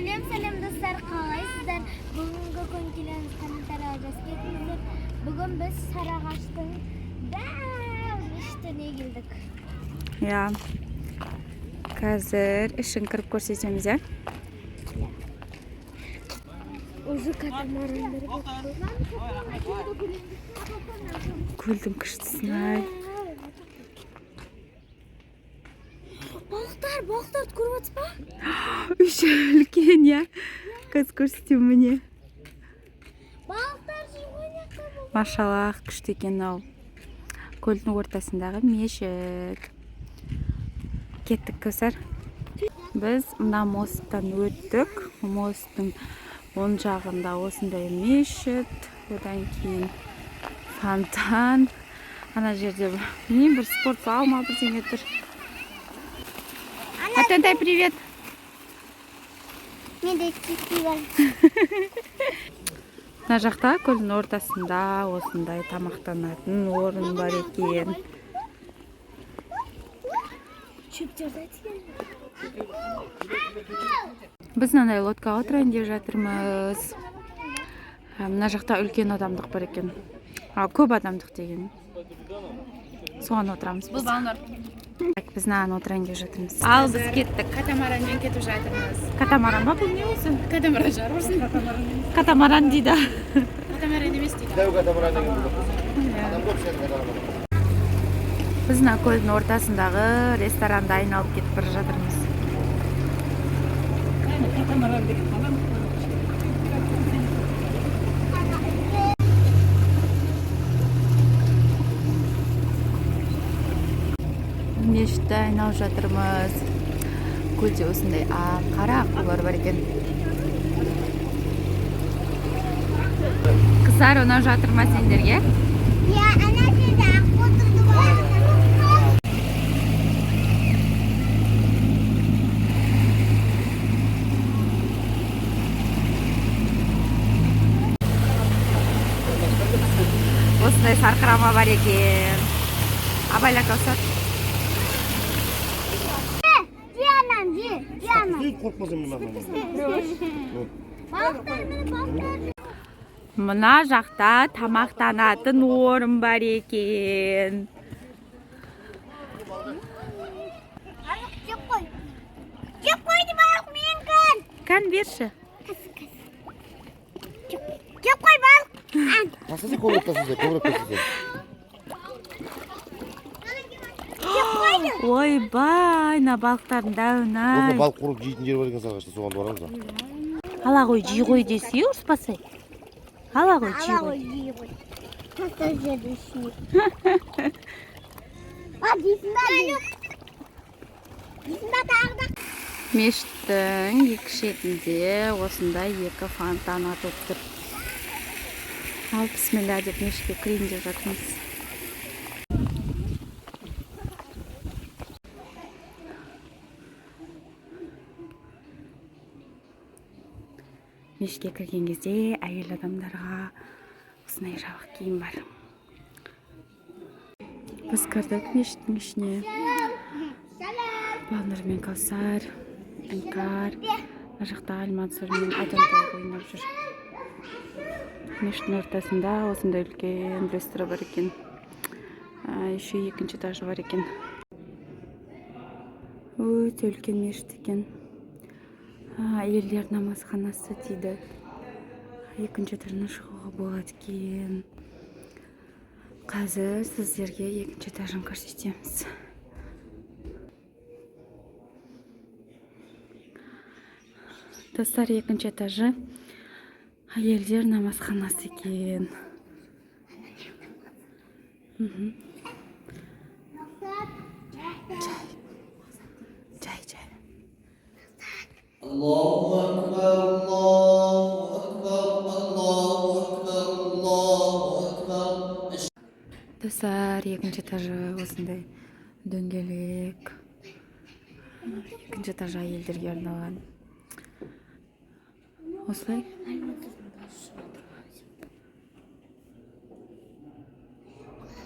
Сәлем достар, қалайсыздар? Бүгінгі күн келеміз комментария жазып кетіңіздер. Бүгін біз Сарыағаштың мешітіне келдік. Ya. Қазір ішін кіріп көрсетеміз, ya. Уже катамарандар бар. Көлдің күштісін-ай. Балықтар көріп отырсыз ба? Үші үлкен, ya. Қазір көрсетем міне. Балықтар жүрген жақта бұл. Машаллах, күшті екен ау. Көлдің ортасындағы мешіт. Кеттік көсір. Біз мына мосттан өттік. Мосттың оң жағында осындай мешіт. Одан кейін фонтан. Ана жерде бір спорт зал ма бірдеңе тұр. Атентай, привет! Мен де привет. Мына жақта көлдің ортасында осындай тамақтанатын орын бар екен. Шөптерді айтқан. Біз мынандай лодкаға отырайын деп жатырмыз. Мына жақта үлкен адамдық бар екен. Көп адамдық деген. Соған отырамыз біз. Біз мынаған отырайын деп жатырмыз. Ал біз кеттік. Катамаранмен кетіп жатырмыз. Катамаран ба бұл не өзі? Катамаран жарырсың. Катамаран дейді. Катамаран емес дейді. Дәу катамаран деген бұл. Адам көп шығады катамаран. Біз мына көлдің ортасындағы ресторанда айналып кетіп бара жатырмыз. Катамаран деген қалам. Мешітті айналып жатырмыз. Көлде осындай қара аққулар бар екен. Қыздар, ұнап жатыр ма сендерге? Я, ана жерде аққу тұрды бар. Осындай сарқырама бар екен. Абайла Кәусар. Қорқмасам мынаған. Мына жақта тамақтанатын орын бар екен. Жеп қой. Жеп қойды балық мен кән. Кән берші. Жеп қой балық. Тасысы көбірек тасысы, көбірек тасысы. Ойбай, мына балықтардың дәуін-ай. Осы балық қуырып жейтін жер бар екен Сарыағашта, соған барамыз ба? Ала ғой, жей ғой десе, ұрыспасай. Ала ғой, жей ғой. Тастар жерді ішіне. Дейсің ба? Дейсің ба тағда? Мешіттің екі шетінде осындай екі фонтан атып тұр. Ал бісміллә деп мешітке кірейін деп жатырмыз. Мешітке кірген кезде әйел адамдарға осындай жабық киім бар. Біз кірдік мешіттің ішіне. Балнұр мен Кәусар, Іңкәр, мына жақта Әлмансұр мен Атентай ойнап жүр. Мешіттің ортасында осындай үлкен люстра бар екен. Еще екінші этажы бар екен. Өте үлкен мешіт екен. Әйелдер намазханасы дейді. Екінші этажына шығуға болады екен. Қазір сіздерге екінші этажын көрсетеміз. Достар, екінші этажы әйелдер намазханасы екен. Жай. Allahu Akbar, Allahu Akbar, Allahu Akbar, Allahu Akbar. Достар, екінші этажы осындай дөңгелек. Екінші этажы әйелдерге арналған. Осылай.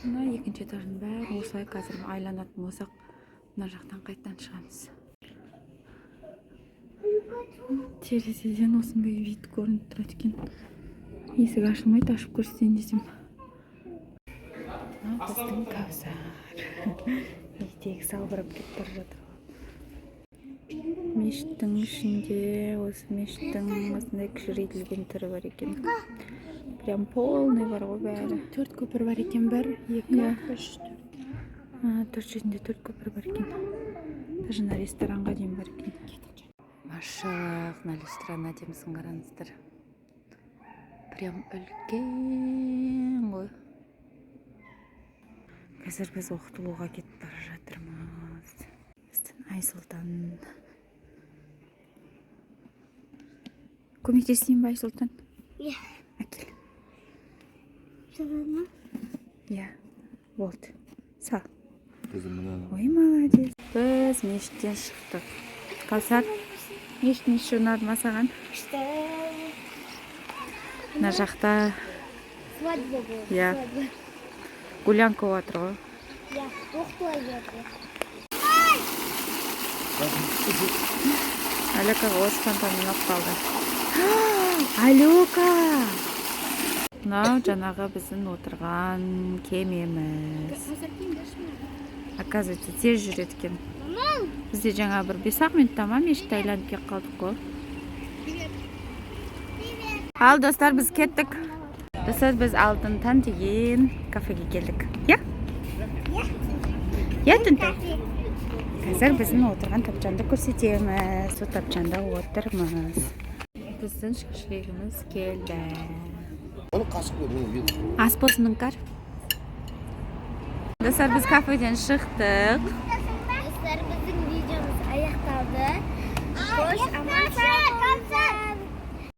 Мына екінші этаждың бәрі осылай. Қазір айланатын болсақ, мына жақтан қайттан шығамыз. терезеден осындай вид көрініп тұрады екен. Есік ашылмайды, ашып көрсетейін десем. Біздің Кәусар. Етегі салбырап кетіп бара жатыр. Мешіттің ішінде, осы мешіттің осындай кішірейтілген түрі бар екен. Прям полный бар ғой бәрі. 4 көпір бар екен, 1, 2, 3, 4. 4 жерінде 4 көпір бар екен. Даже на ресторанға дейін бар екен. Машаллах, на ресторан әдемісін қараңыздар. Прям үлкен ғой. Қазір біз оқытылуға кетіп бара жатырмыз. Біздің Айсұлтан. Көмектесейін ба Айсұлтан? Иә. Әкел. Жарады ма? Иә, болды. Сал. Kızım bunu. Ой, молодец. Біз мешіттен шықтық. Кәусар, мешіт не үшін ұнады ма саған? İşte Мына жақта свадьба болды. Иә. Свадьба. гулянка болып жатыр ғой. Иә, оқытуға келді. Алёкаға осы фонтан ұнап қалды. Алёка! Мынау жаңағы біздің отырған кемеміз. Оказывается, тез жүреді екен. Бізде жаңа бір 5 минутта ма мешітті айланып келіп қалдық қой. Ал достар, біз кеттік. Достар, біз алтын деген кафеге келдік. Иә? Иә, Түнтай? Қазір біздің отырған тапчанды көрсетеміз. Сол тапчанда отырмыз. Біздің шашлығымыз келді. Onu kaşık ver. Bunu bir. Ас болсын іңкәр. Достар, біз кафеден шықтық. Dostlar, bizim videomuz ayaktaldı. Hoş ama